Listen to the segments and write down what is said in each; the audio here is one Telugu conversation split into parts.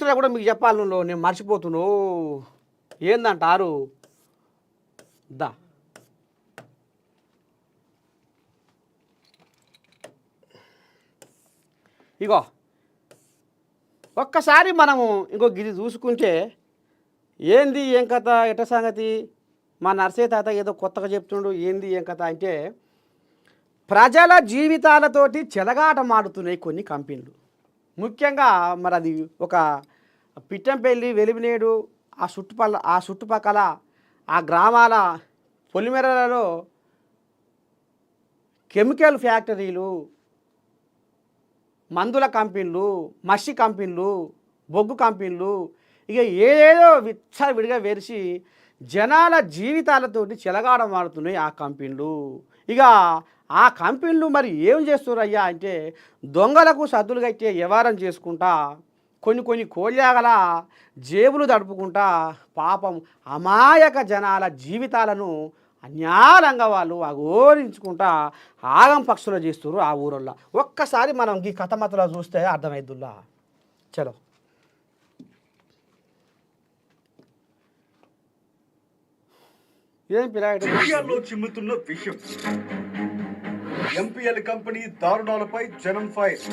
ముచ్చట కూడా మీకు చెప్పాలి నేను మర్చిపోతున్నావు ఏందంటారు దా ఇగో ఒక్కసారి మనము ఇంకో గిది చూసుకుంటే ఏంది ఏం కథ ఎట సంగతి మా నర్సయ్య తాత ఏదో కొత్తగా చెప్తుండు ఏంది ఏం కథ అంటే ప్రజల జీవితాలతోటి చెలగాటమాడుతున్నాయి కొన్ని కంపెనీలు ముఖ్యంగా మరి అది ఒక పిట్టంపల్లి వెలిమినేడు ఆ చుట్టుపక్కల ఆ గ్రామాల పొలిమేరలలో కెమికల్ ఫ్యాక్టరీలు మందుల కంపెనీలు మసి కంపెనీలు బొగ్గు కంపెనీలు ఇక ఏదో విడిగా వెరిసి జనాల జీవితాలతోటి చెలగాడమాడుతున్నాయి ఆ కంపెనీలు ఇక ఆ కంపెనీలు మరి ఏం చేస్తున్నారయ్యా అంటే దొంగలకు సద్దులు కట్టే వ్యవహారం చేసుకుంటా కొన్ని కోళ్ళగల జేబులు తడుపుకుంటా పాపం అమాయక జనాల జీవితాలను అన్యాలంగా వాళ్ళు అఘోరించుకుంటా ఆగం పక్షులు చేస్తున్నారు ఆ ఊరల్లో ఒక్కసారి మనం ఈ కథమతలో చూస్తే అర్థమైద్దుల్లా చలో ఏం పిల్లలు చిమ్ముతున్న విషయం ఎంపీఎల్ కంపెనీ దారుణాలపై జనం ఫైర్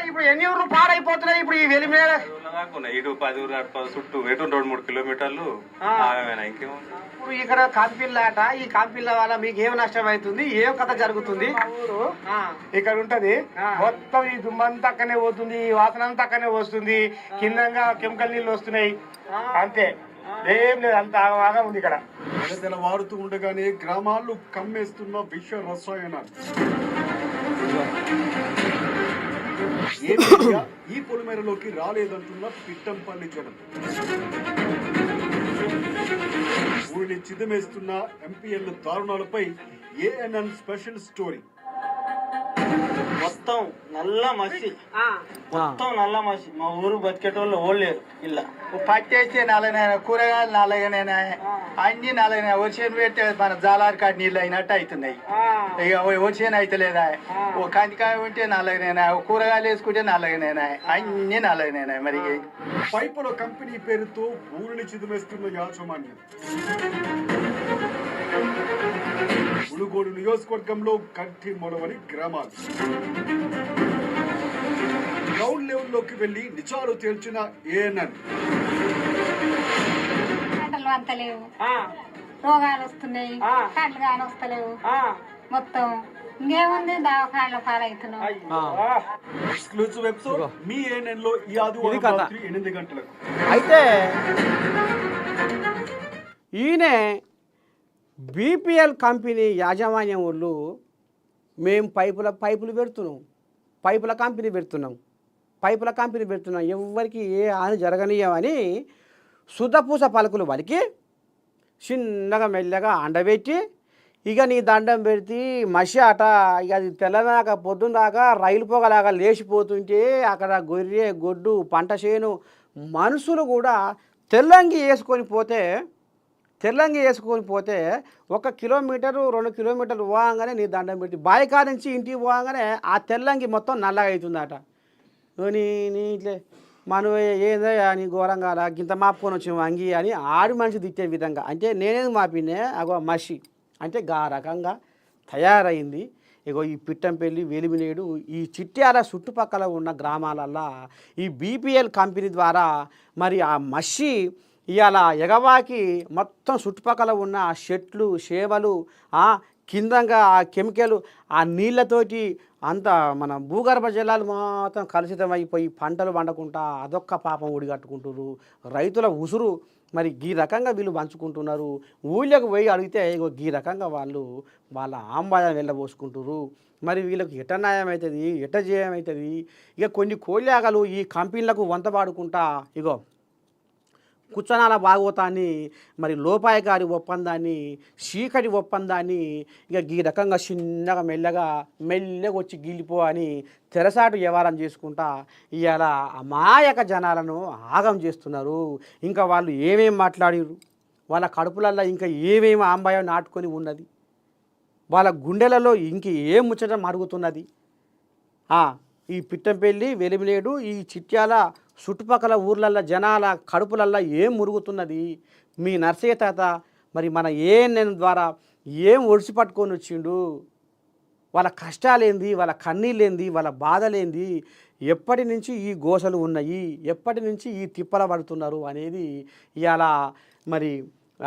ఇప్పుడు ఎన్ని ఊర్లు పాడైపోతున్నాయి ఇప్పుడు ఈ వెలిమేడ ఇటు 10 ఊరు చుట్టూ ఎటు 2-3 కిలోమీటర్లు ఇప్పుడు ఇక్కడ కంపెనీలాట ఈ కంపెనీల వల్ల మీకు ఏం నష్టం అవుతుంది ఏం కథ జరుగుతుంది ఇక్కడ ఉంటది మొత్తం ఈ దుమ్మంతా అక్కనే పోతుంది ఈ వాసన అంతా అక్కనే వస్తుంది కిందంగా కెమికల్ నీళ్ళు వస్తున్నాయి అంతే ఏం లేదు అంత బాగా ఉంది ఇక్కడ వాడుతూ ఉండగానే గ్రామాలు కమ్మేస్తున్న విష రసాయనాలు ఈ పొలిమేరలోకి రాలేదంటున్న పిట్టంపల్లి జనం ఊరిని చిదిమేస్తున్న ఎంపీఎల్ దారుణాలపై ఏఎన్ఎన్ స్పెషల్ స్టోరీ మొత్తం నల్ల మసి మా ఊరు బతికేటోళ్ళు ఓడలేరు ఇలా పట్టేస్తే నల్లనైనా కూరగాయలు నల్లగానైనా అన్ని నల్లగా వచ్చేది పెడితే మన జాలారి కాడ నీళ్ళు అయినట్టు అవుతున్నాయి ఇక వచ్చేది అయితే లేదా ఓ కందికాయ ఉంటే నల్లగానైనా కూరగాయలు వేసుకుంటే నల్లగానైనా అన్ని నల్లగానైనా మరి పైపుల కంపెనీ పేరుతో ఊరిని చిదిమేస్తున్న యాజమాన్యం మునుగోడు నియోజకవర్గంలో కంటి మొడవని గ్రామాలు గ్రౌండ్ లెవెల్లోకి వెళ్లి నిజాలు తేల్చిన ఏఎన్ఎన్ పంటలు అంతలేవు రోగాలు వస్తున్నాయి కళ్ళు కాని వస్తలేవు మొత్తం ఇంకేముంది దవాఖానలో పాలవుతున్నాం ఎక్స్క్లూజివ్ ఎపిసోడ్ మీ ఏఎన్ఎన్ లో ఈ ఆదివారం రాత్రి 8 గంటలకు అయితే ఈయన బీపీఎల్ కంపెనీ యాజమాన్యం వాళ్ళు మేము పైపులు పెడుతున్నాం పైపుల కంపెనీ పెడుతున్నాం ఎవరికి ఏ హాని జరగనీయమని శుద్ధపూస పలుకులు వలికి చిన్నగా మెల్లగా అండబెట్టి ఇక నీ దండం పెడితే మసి అట ఇక అది తెల్లదాకా పొద్దున్నదాకా రైలు పొగలాగా లేచిపోతుంటే అక్కడ గొర్రె గొడ్డు పంట చేను మనుషులు కూడా తెల్లంగి వేసుకొని పోతే 1 కిలోమీటరు 2 కిలోమీటర్లు పోగానే నీ దండం పెట్టి బాయికా నుంచి ఇంటికి పోగానే ఆ తెల్లంగి మొత్తం నల్లగా అవుతుందట నీ ఇట్లే మనం ఏందయ్యా నీ ఘోరంగా గింత మాపుకొని వచ్చాము అంగి అని ఆడి మనిషి తిట్టే విధంగా అంటే నేనేది మాపినే అగో మసి అంటే గా రకంగా తయారైంది ఇగో ఈ పిట్టంపల్లి వెలిమినేడు ఈ చిట్యాల చుట్టుపక్కల ఉన్న గ్రామాలల్లో ఈ బీపీఎల్ కంపెనీ ద్వారా మరి ఆ మసి ఇవాళ ఎగవాకి మొత్తం చుట్టుపక్కల ఉన్న ఆ చెట్లు చేవలు కిందంగా ఆ కెమికల్ ఆ నీళ్ళతోటి అంత మన భూగర్భ జలాలు మొత్తం కలుషితమైపోయి పంటలు పండకుండా అదొక్క పాపం ఊడిగట్టుకుంటున్నారు రైతుల ఉసురు మరి ఈ రకంగా వీళ్ళు పంచుకుంటున్నారు ఊళ్ళకి పోయి అడిగితే ఇగో ఈ రకంగా వాళ్ళ ఆంబాయం వెళ్ళబోసుకుంటున్నారు మరి వీళ్ళకి ఎట న్యాయం అవుతుంది ఎట జయం అవుతుంది ఇక కొన్ని కోళ్ళాగలు ఈ కంపెనీలకు వంతపాడుకుంటా ఇగో కుచ్చనాల భాగవతాన్ని మరి లోపాయకారి ఒప్పందాన్ని చీకటి ఒప్పందాన్ని ఇక ఈ రకంగా చిన్నగా మెల్లగా వచ్చి గీలిపో అని తెరసాటు వ్యవహారం చేసుకుంటా ఇవాళ అమాయక జనాలను ఆగం చేస్తున్నారు ఇంకా వాళ్ళు ఏమేమి మాట్లాడారు వాళ్ళ కడుపులల్లో ఇంకా ఏమేమి ఆంబాయం నాటుకొని ఉన్నది వాళ్ళ గుండెలలో ఇంక ఏం ముచ్చట మరుగుతున్నది ఈ పిట్టంపల్లి వెలిమిలేడు ఈ చిట్యాల చుట్టుపక్కల ఊర్లల్లో జనాల కడుపులల్లో ఏం మురుగుతున్నది మీ నర్సయ్య తాత మరి మన ఏఎన్ఎన్ ద్వారా ఏం ఒడిసి పట్టుకొని వచ్చిండు, వాళ్ళ కష్టాలేంది, వాళ్ళ కన్నీళ్ళేంది, వాళ్ళ బాధలేంది, ఎప్పటి నుంచి ఈ గోసలు ఉన్నాయి, ఎప్పటి నుంచి ఈ తిప్పల పడుతున్నారు అనేది ఇవాళ మరి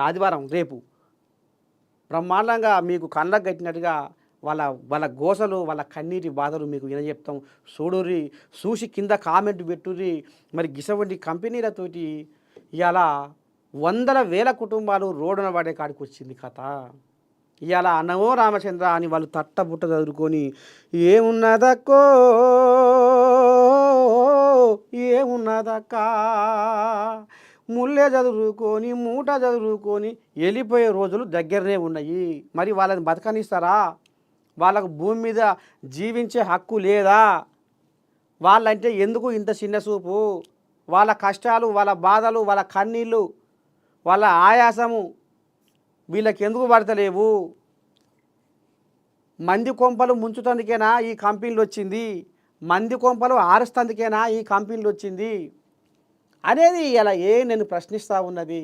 ఆదివారం రేపు బ్రహ్మాండంగా మీకు కళ్ళకు కట్టినట్టుగా వాళ్ళ గోసలు వాళ్ళ కన్నీటి బాధలు మీకు వినజెప్తాం. చూడుర్రి, చూసి కింద కామెంట్ పెట్టుర్రి. మరి గిసవంటి కంపెనీలతోటి ఇవాళ వందల వేల కుటుంబాలు రోడ్డున పడే కాడికి వచ్చింది కథ. ఇవాళ అన్నమో రామచంద్ర అని వాళ్ళు తట్టబుట్ట చదువుకొని ఏమున్నదక్కో ఏమున్నదక్కా ముల్లే చదువుకొని మూట చదువుకొని వెళ్ళిపోయే రోజులు దగ్గరనే ఉన్నాయి. మరి వాళ్ళని బతకనిస్తారా? వాళ్ళకు భూమి మీద జీవించే హక్కు లేదా? వాళ్ళంటే ఎందుకు ఇంత చిన్న చూపు? వాళ్ళ కష్టాలు, వాళ్ళ బాధలు, వాళ్ళ కన్నీళ్ళు, వాళ్ళ ఆయాసము వీళ్ళకి ఎందుకు పడతలేవు? మంది కొంపలు ముంచుతందుకేనా ఈ కంపెనీలు వచ్చింది? మంది కొంపలు ఆరుస్తందుకేనా ఈ కంపెనీలు వచ్చింది అనేది ఇలా నేను ప్రశ్నిస్తూ ఉన్నది.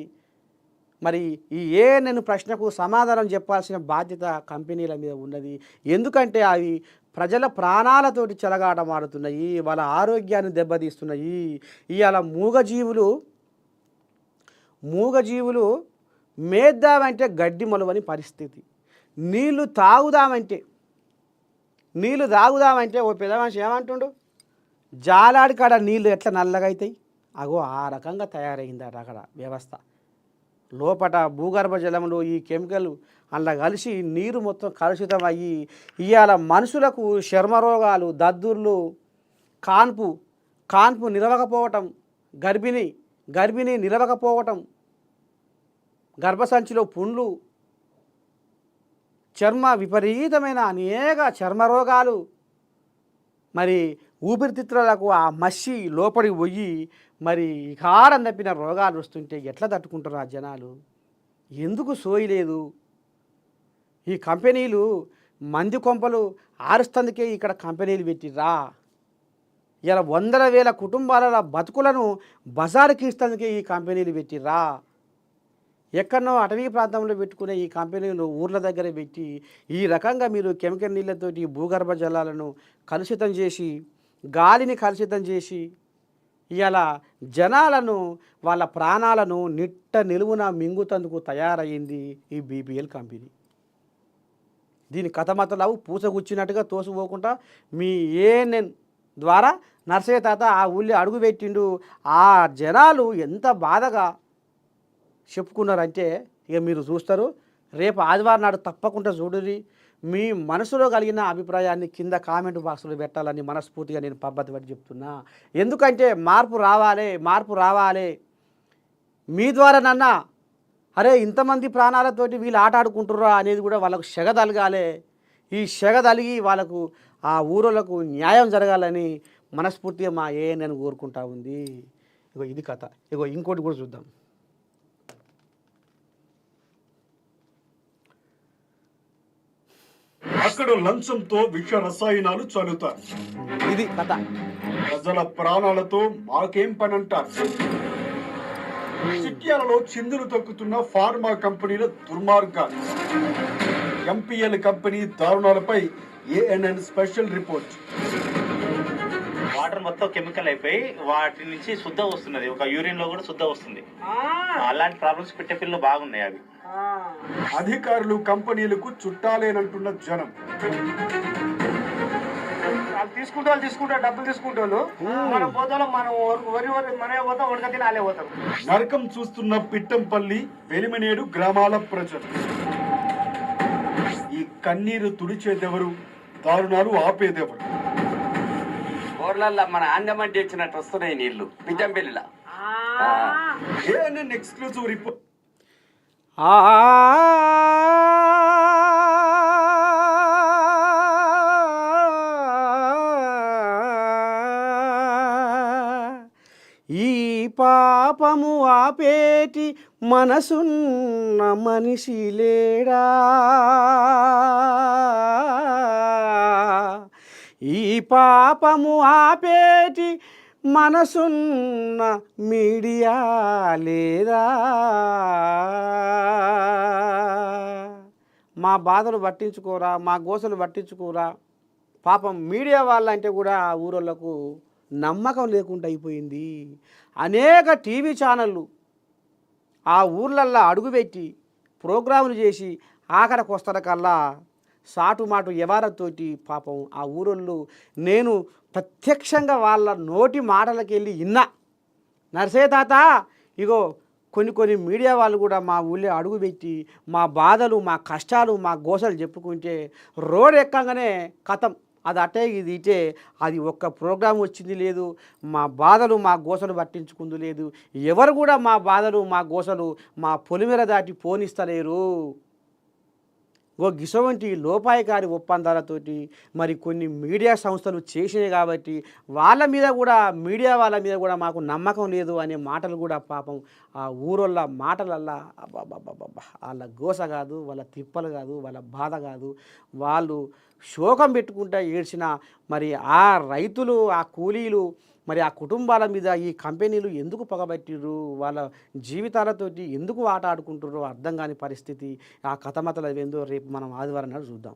మరి ఈ నేను ప్రశ్నకు సమాధానం చెప్పాల్సిన బాధ్యత కంపెనీల మీద ఉన్నది. ఎందుకంటే అవి ప్రజల ప్రాణాలతోటి చెలగాటమాడుతున్నాయి, వాళ్ళ ఆరోగ్యాన్ని దెబ్బతీస్తున్నాయి. ఇవాళ మూగజీవులు మేద్దామంటే గడ్డి మొలవని పరిస్థితి. నీళ్లు తాగుదామంటే ఓ పెద్ద మనిషి ఏమంటుండు, జాలాడి కాడ నీళ్ళు ఎట్లా నల్లగా అవుతాయి, అగో ఆ రకంగా తయారైందట అక్కడ వ్యవస్థ. లోపట భూగర్భ జలంలో ఈ కెమికల్ అలా కలిసి నీరు మొత్తం కలుషితం అయ్యి ఇవాళ మనుషులకు చర్మరోగాలు, దద్దుర్లు, కాన్పు నిలవకపోవటం, గర్భిణి నిలవకపోవటం, గర్భసంచిలో పుండ్లు, విపరీతమైన అనేక చర్మరోగాలు, మరి ఊపిరితిత్తులకు ఆ మసి లోపలికి పోయి మరి కారం తప్పిన రోగాలు వస్తుంటే ఎట్లా తట్టుకుంటారు ఆ జనాలు? ఎందుకు సోయలేదు? ఈ కంపెనీలు మంది కొంపలు ఆరుస్తందుకే ఇక్కడ కంపెనీలు పెట్టిర్రా? ఇలా వందల వేల కుటుంబాల బతుకులను బజారుకి ఇస్తందుకే ఈ కంపెనీలు పెట్టిర్రా? ఎక్కడనో అటవీ ప్రాంతంలో పెట్టుకునే ఈ కంపెనీలు ఊర్ల దగ్గర పెట్టి ఈ రకంగా మీరు కెమికల్ నీళ్ళతోటి భూగర్భ జలాలను కలుషితం చేసి, గాలిని కలుషితం చేసి ఇవాళ జనాలను వాళ్ళ ప్రాణాలను నిలువున మింగుతందుకు తయారయ్యింది ఈ బీపీఎల్ కంపెనీ. దీని కథమతలావు పూసగుచ్చినట్టుగా తోసిపోకుండా మీ ఏఎన్ఎన్ ద్వారా నర్సయ్య తాత ఆ ఊళ్ళో అడుగు పెట్టిండు. ఆ జనాలు ఎంత బాధగా చెప్పుకున్నారంటే ఇక మీరు చూస్తారు. రేపు ఆదివారం నాడు తప్పకుండా చూడుర్రి. మీ మనసులో కలిగిన అభిప్రాయాన్ని కింద కామెంట్ బాక్స్లో పెట్టాలని మనస్ఫూర్తిగా నేను పద్ధతి బట్టి చెప్తున్నా. ఎందుకంటే మార్పు రావాలి. మీ ద్వారానన్నా అరే ఇంతమంది ప్రాణాలతోటి వీళ్ళు ఆట ఆడుకుంటుర్రా అనేది కూడా వాళ్ళకు సెగదలగాలి. ఈ సెగదలిగి వాళ్ళకు ఆ ఊరులకు న్యాయం జరగాలని మనస్ఫూర్తిగా మా నేను కోరుకుంటా ఉంది. ఇగో ఇది కథ. ఇగో ఇంకోటి కూడా చూద్దాం. అక్కడ లంచంతో విష రసాయనాలు చల్లుతారు. ఇది కథ. ప్రజల ప్రాణాలతో మాకేం పని అంటారు. చిట్యాలలో చిందులు తొక్కుతున్న ఫార్మా కంపెనీల దుర్మార్గాలు, ఎంపీఎల్ కంపెనీ దారుణాలపై ఏఎన్ఎన్ స్పెషల్ రిపోర్ట్. వాటర్ మొత్తం కెమికల్ అయిపోయి వాటి నుంచి శుద్ధ వస్తున్నది, ఒక యూరిన్ లో కూడా శుద్ధ వస్తుంది. అలాంటి ప్రాబ్లమ్స్ పిట్టపిల్లలు బాగున్నాయి. అవి అధికారులు కంపెనీలకు చుట్టాలేనంటున్న జనం. తీసుకుంటా డబ్బులు తీసుకుంటారు. మనం పోతాం, మనం మనమే పోతాం, ఉడక తిని వాళ్ళే పోతాం. నరకం చూస్తున్న పిట్టంపల్లి వెలిమనేడు గ్రామాల ప్రజలు. ఈ కన్నీరు తుడిచేదెవరు? దారుణాలు ఆపేదెవరు? ఊర్లల్లో మన అందమంటి ఇచ్చినట్టు వస్తున్నాయి నీళ్లు పిట్టంపల్లిలా. ANN exclusive report. ఈ పాపము ఆపేటి మనసున్న మనిషి లేడా? ఈ పాపము ఆపేటి మనసున్న మీడియా లేదా? మా బాధలు పట్టించుకోరా, మా గోసలు పట్టించుకోరా. పాపం మీడియా వాళ్ళంటే కూడా ఆ ఊరోళ్ళకు నమ్మకం లేకుండా అయిపోయింది. అనేక టీవీ ఛానళ్ళు ఆ ఊర్లల్లో అడుగుపెట్టి ప్రోగ్రాములు చేసి ఆఖరికి వస్తారకల్లా సాటుమాటు ఎవరతోటి పాపం ఆ ఊరోళ్ళు నేను ప్రత్యక్షంగా వాళ్ళ నోటి మాటలకి వెళ్ళి విన్నా. నర్సే తాత ఇగో కొన్ని మీడియా వాళ్ళు కూడా మా ఊళ్ళో అడుగుపెట్టి మా బాధలు మా కష్టాలు మా గోసలు చెప్పుకుంటే రోడ్ ఎక్కగానే కథం అది అటే ఇది ఇటే అది ఒక్క ప్రోగ్రాం వచ్చింది లేదు. మా బాధలు మా గోసలు పట్టించుకుంది లేదు. ఎవరు కూడా మా బాధలు మా గోసలు మా పొలిమేర దాటి పోనిస్తలేరు. గిసవంటి లోపాయకారి ఒప్పందాలతోటి మరి కొన్ని మీడియా సంస్థలు చేసినాయి కాబట్టి వాళ్ళ మీద కూడా మీడియా వాళ్ళ మీద కూడా మాకు నమ్మకం లేదు అనే మాటలు కూడా పాపం ఆ ఊరోళ్ళ మాటలల్లా అబ్బాబ్బాబ్బా వాళ్ళ గోస కాదు, వాళ్ళ తిప్పలు కాదు, వాళ్ళ బాధ కాదు. వాళ్ళు శోకం పెట్టుకుంటా ఏడ్చిన మరి ఆ రైతులు ఆ కూలీలు మరి ఆ కుటుంబాల మీద ఈ కంపెనీలు ఎందుకు పగబట్టిర్రు, వాళ్ళ జీవితాలతోటి ఎందుకు ఆట ఆడుకుంటుర్రో అర్థం కాని పరిస్థితి. ఆ కథమతలు ఏందో రేపు మనం ఆదివారం నాడు చూద్దాం.